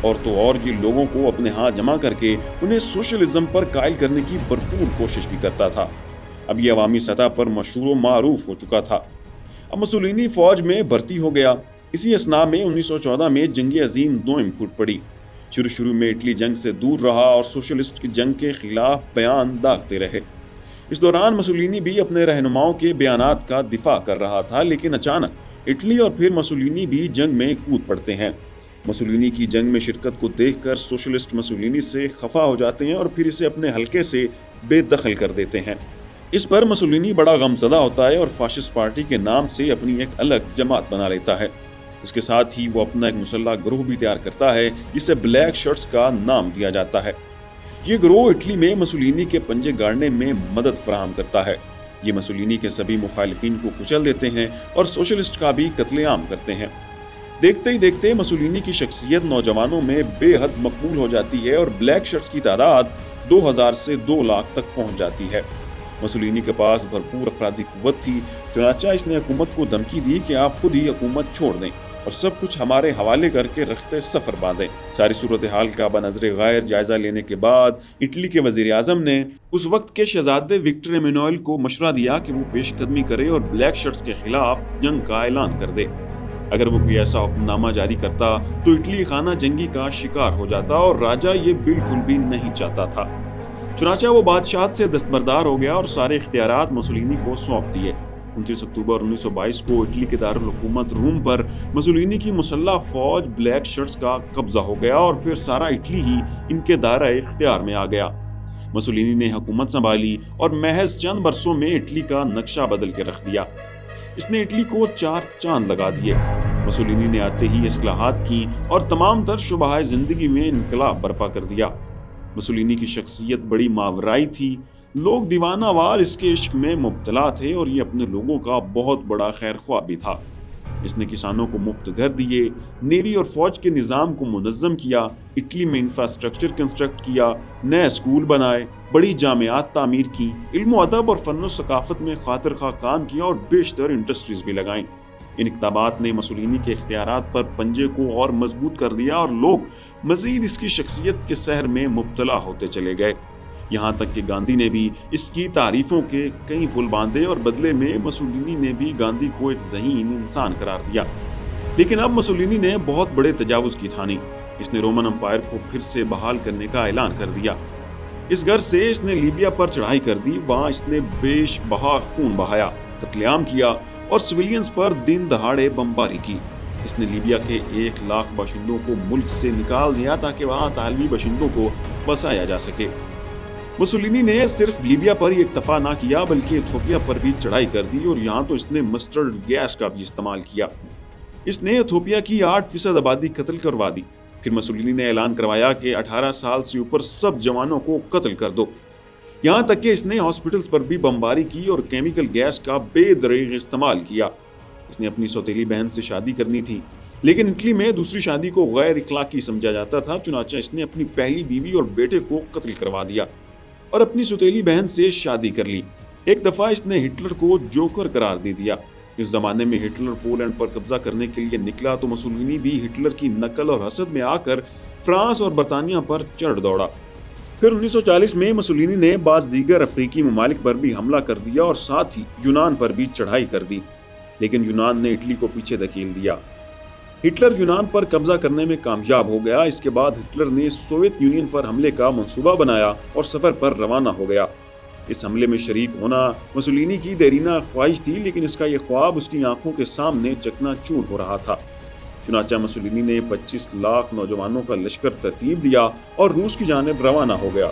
اور تو اور یہ لوگوں کو اپنے ہاں جمع کر کے انہیں سوشلزم پر قائل کرنے کی بھرپور کوشش بھی کرتا تھا۔ اب یہ عوامی سطح پر مشہور و معروف ہو چکا تھا۔ اب مسولینی فوج میں بھرتی ہو گیا۔ اسی اثناء میں 1914 میں جنگ عظیم دوئم پھوٹ پڑی۔ شروع میں اٹلی جنگ سے دور رہا اور سوشلسٹ کی جنگ کے خلاف بیان داغتے رہے۔ اس دوران مسولینی بھی اپنے رہنماؤں کے بیانات کا دفاع کر رہا تھا، لیکن اچانک اٹلی اور پھر مسولینی بھی جنگ میں کود پڑتے ہیں۔ مسولینی کی جنگ میں شرکت کو دیکھ کر سوشلسٹ مسولینی سے خفا ہو جاتے ہیں اور پھر اسے اپنے حلقے سے بے دخل کر دیتے ہیں۔ اس پر مسولینی بڑا غمزدہ ہوتا ہے اور فاشسٹ پارٹی کے نام سے اپنی ایک الگ جماعت بنا لیتا ہے۔ اس کے ساتھ ہی وہ اپنا ایک مسلح گروہ بھی تیار کرتا ہے جسے بلیک شرٹس کا نام دیا جاتا ہے۔ یہ گروہ اٹلی میں مسولینی کے پنجے گاڑنے میں مدد فراہم کرتا ہے۔ یہ مسولینی کے سبھی مخالفین کو کچل دیتے ہیں اور سوشلسٹ کا بھی قتل عام کرتے ہیں۔ دیکھتے ہی دیکھتے مسولینی کی شخصیت نوجوانوں میں بے حد مقبول ہو جاتی ہے اور بلیک شرٹس کی تعداد 2000 سے 2 لاکھ تک پہنچ جاتی ہے۔ مسولینی کے پاس بھرپور افرادی قوت تھی، چنانچہ اس نے حکومت کو دھمکی دی کہ آپ خود ہی حکومت چھوڑ دیں اور سب کچھ ہمارے حوالے کر کے رخت سفر باندھیں۔ ساری صورتحال کا بنظر غیر جائزہ لینے کے بعد اٹلی کے وزیر اعظم نے اس وقت کے شہزادے وکٹر ایمانوئل کو مشورہ دیا کہ وہ پیش قدمی کرے اور بلیک شرٹس کے خلاف جنگ کا اعلان کر دے۔ اگر وہ کوئی ایسا حکم نامہ جاری کرتا تو اٹلی خانہ جنگی کا شکار ہو جاتا اور راجہ یہ بالکل بھی نہیں چاہتا تھا۔ چنانچہ وہ بادشاہت سے دستبردار ہو گیا اور سارے اختیارات مسولینی کو سونپ دیے۔ 29 اکتوبر 1922 کو اٹلی کے دارالحکومت روم پر مسولینی کی مسلح فوج بلیک شرٹس کا قبضہ ہو گیا اور پھر سارا اٹلی ہی ان کے دائرۂ اختیار میں آ گیا۔ مسولینی نے حکومت سنبھالی اور محض چند برسوں میں اٹلی کا نقشہ بدل کے رکھ دیا۔ اس نے اٹلی کو 4 چاند لگا دیے۔ مسولینی نے آتے ہی اصلاحات کی اور تمام تر شعبۂ زندگی میں انقلاب برپا کر دیا۔ مسولینی کی شخصیت بڑی ماورائی تھی، لوگ دیوانہ وار اس کے عشق میں مبتلا تھے اور یہ اپنے لوگوں کا بہت بڑا خیر خواہ بھی تھا۔ اس نے کسانوں کو مفت گھر دیے، نیوی اور فوج کے نظام کو منظم کیا، اٹلی میں انفراسٹرکچر کنسٹرکٹ کیا، نئے اسکول بنائے، بڑی جامعات تعمیر کی، علم و ادب اور فن و ثقافت میں خاطر خواہ کام کیا اور بیشتر انڈسٹریز بھی لگائیں۔ ان اقدامات نے مسولینی کے اختیارات پر پنجے کو اور مضبوط کر دیا اور لوگ مزید اس کی شخصیت کے سحر میں مبتلا ہوتے چلے گئے۔ یہاں تک کہ گاندھی نے بھی اس کی تعریفوں کے کئی پل باندھے اور بدلے میں مسولینی نے بھی گاندھی کو ایک ذہین انسان قرار دیا۔ لیکن اب مسولینی نے بہت بڑے تجاوز کی ٹھانی۔ اس نے رومن امپائر کو پھر سے بحال کرنے کا اعلان کر دیا۔ اس غرض سے اس نے لیبیا پر چڑھائی کر دی۔ وہاں اس نے بیش بہا خون بہایا، قتل عام کیا اور سویلینز پر دن دہاڑے بمباری کی۔ اس نے لیبیا کے 1 لاکھ باشندوں کو ملک سے نکال دیا تاکہ وہاں طالبی باشندوں کو بسایا جا سکے۔ مسولینی نے صرف لیبیا پر ہی اکتفا نہ کیا بلکہ ایتھوپیا پر بھی چڑھائی کر دی اور یہاں تو اس نے مسٹرڈ گیس کا بھی استعمال کیا۔ اس نے ایتھوپیا کی 8% آبادی قتل کروا دی۔ پھر مسولینی نے اعلان کروایا کہ 18 سال سے اوپر سب جوانوں کو قتل کر دو۔ یہاں تک کہ اس نے ہاسپٹلز پر بھی بمباری کی اور کیمیکل گیس کا بے دریغ استعمال کیا۔ اس نے اپنی سوتیلی بہن سے شادی کرنی تھی، لیکن اٹلی میں دوسری شادی کو غیر اخلاقی سمجھا جاتا تھا، چنانچہ اس نے اپنی پہلی بیوی اور بیٹے کو قتل کروا دیا اور اپنی سوتیلی بہن سے شادی کر لی۔ ایک دفعہ اس نے ہٹلر کو جوکر قرار دے دیا۔ اس زمانے میں ہٹلر پولینڈ پر قبضہ کرنے کے لیے نکلا تو مسولینی بھی ہٹلر کی نقل اور حسد میں آ کر فرانس اور برطانیہ پر چڑھ دوڑا۔ پھر 1940 میں مسولینی نے بعض دیگر افریقی ممالک پر بھی حملہ کر دیا اور ساتھ ہی یونان پر بھی چڑھائی کر دی، لیکن یونان نے اٹلی کو پیچھے دھکیل دیا۔ ہٹلر یونان پر قبضہ کرنے میں کامیاب ہو گیا۔ اس کے بعد ہٹلر نے سوویت یونین پر حملے کا منصوبہ بنایا اور سفر پر روانہ ہو گیا۔ اس حملے میں شریک ہونا مسولینی کی دیرینہ خواہش تھی، لیکن اس کا یہ خواب اس کی آنکھوں کے سامنے چکنا چور ہو رہا تھا۔ چنانچہ مسولینی نے 25 لاکھ نوجوانوں کا لشکر ترتیب دیا اور روس کی جانب روانہ ہو گیا۔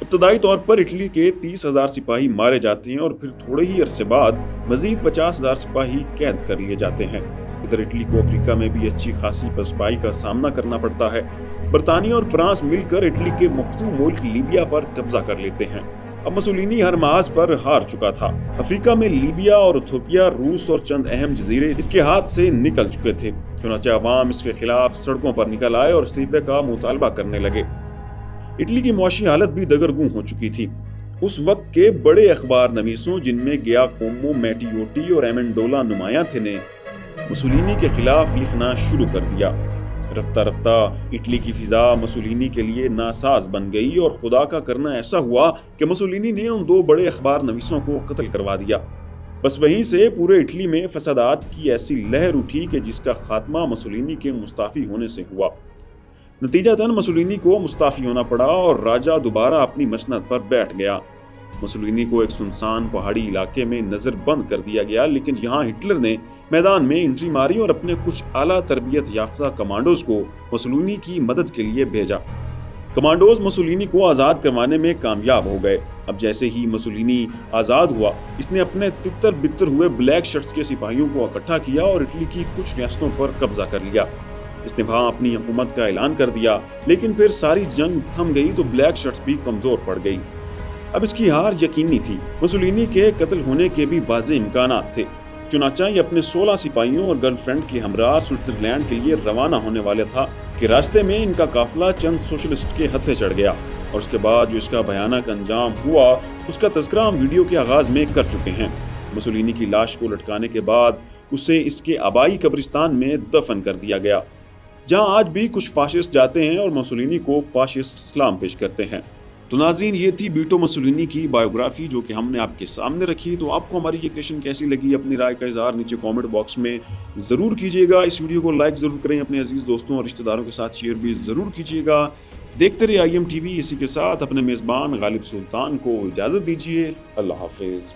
ابتدائی طور پر اٹلی کے 30,000 سپاہی مارے جاتے ہیں اور پھر تھوڑے ہی عرصے بعد مزید 50,000 سپاہی قید کر لیے جاتے ہیں۔ ادھر اٹلی کو افریقہ میں بھی اچھی خاصی پسپائی کا سامنا کرنا پڑتا ہے۔ برطانیہ اور فرانس مل کر اٹلی کے مفتوح ملک لیبیا پر قبضہ کر لیتے ہیں۔ اب مسولینی ہر محاذ پر ہار چکا تھا۔ افریقہ میں لیبیا اور ایتھوپیا، روس اور چند اہم جزیرے اس کے ہاتھ سے نکل چکے تھے۔ چنانچہ عوام اس کے خلاف سڑکوں پر نکل آئے اور استعفے کا مطالبہ کرنے لگے۔ اٹلی کی معاشی حالت بھی دگرگوں ہو چکی تھی۔ اس وقت کے بڑے اخبار نویسوں، جن میں گیاکومو میٹیوٹی اور ایمنڈولا نمایاں تھے، نے مسولینی کے خلاف لکھنا شروع کر دیا۔ رفتہ رفتہ اٹلی کی فضا مسولینی کے لیے ناساز بن گئی اور خدا کا کرنا ایسا ہوا کہ مسولینی نے ان 2 بڑے اخبار نویسوں کو قتل کروا دیا۔ بس وہیں سے پورے اٹلی میں فسادات کی ایسی لہر اٹھی کہ جس کا خاتمہ مسولینی کے مستعفی ہونے سے ہوا۔ نتیجتاً مسولینی کو مستعفی ہونا پڑا اور راجہ دوبارہ اپنی مسند پر بیٹھ گیا۔ مسولینی کو ایک سنسان پہاڑی علاقے میں نظر بند کر دیا گیا، لیکن یہاں ہٹلر نے میدان میں انٹری ماری اور اپنے کچھ اعلیٰ تربیت یافتہ کمانڈوز کو مسولینی کی مدد کے لیے بھیجا۔ کمانڈوز مسولینی کو آزاد کروانے میں کامیاب ہو گئے۔ اب جیسے ہی مسولینی آزاد ہوا، اس نے اپنے تتر بتر ہوئے بلیک شرٹس کے سپاہیوں کو اکٹھا کیا اور اٹلی کی کچھ ریاستوں پر قبضہ کر لیا۔ اس نے وہاں اپنی حکومت کا اعلان کر دیا، لیکن پھر ساری جنگ تھم گئی تو بلیک شرٹس بھی کمزور پڑ گئی۔ اب اس کی ہار یقینی تھی۔ مسولینی کے قتل ہونے کے بھی واضح امکانات تھے۔ چنانچہ یہ اپنے 16 سپاہیوں اور گرل فرینڈ کے ہمراہ سوئٹزرلینڈ کے لیے روانہ ہونے والے تھا کہ راستے میں ان کا قافلہ چند سوشلسٹ کے ہتھے چڑھ گیا، اور اس کے بعد جو اس کا بھیانک انجام ہوا اس کا تذکرہ ہم ویڈیو کے آغاز میں کر چکے ہیں۔ مسولینی کی لاش کو لٹکانے کے بعد اسے اس کے آبائی قبرستان میں دفن کر دیا گیا، جہاں آج بھی کچھ فاشسٹ جاتے ہیں اور مسولینی کو فاشسٹ سلام پیش کرتے ہیں۔ تو ناظرین، یہ تھی بیٹو مسولینی کی بایوگرافی جو کہ ہم نے آپ کے سامنے رکھی۔ تو آپ کو ہماری یہ کرشن کیسی لگی؟ اپنی رائے کا اظہار نیچے کامنٹ باکس میں ضرور کیجیے گا۔ اس ویڈیو کو لائک ضرور کریں، اپنے عزیز دوستوں اور رشتہ داروں کے ساتھ شیئر بھی ضرور کیجیے گا۔ دیکھتے رہیے IM TV۔ اسی کے ساتھ اپنے میزبان غالب سلطان کو اجازت دیجیے۔ اللہ حافظ۔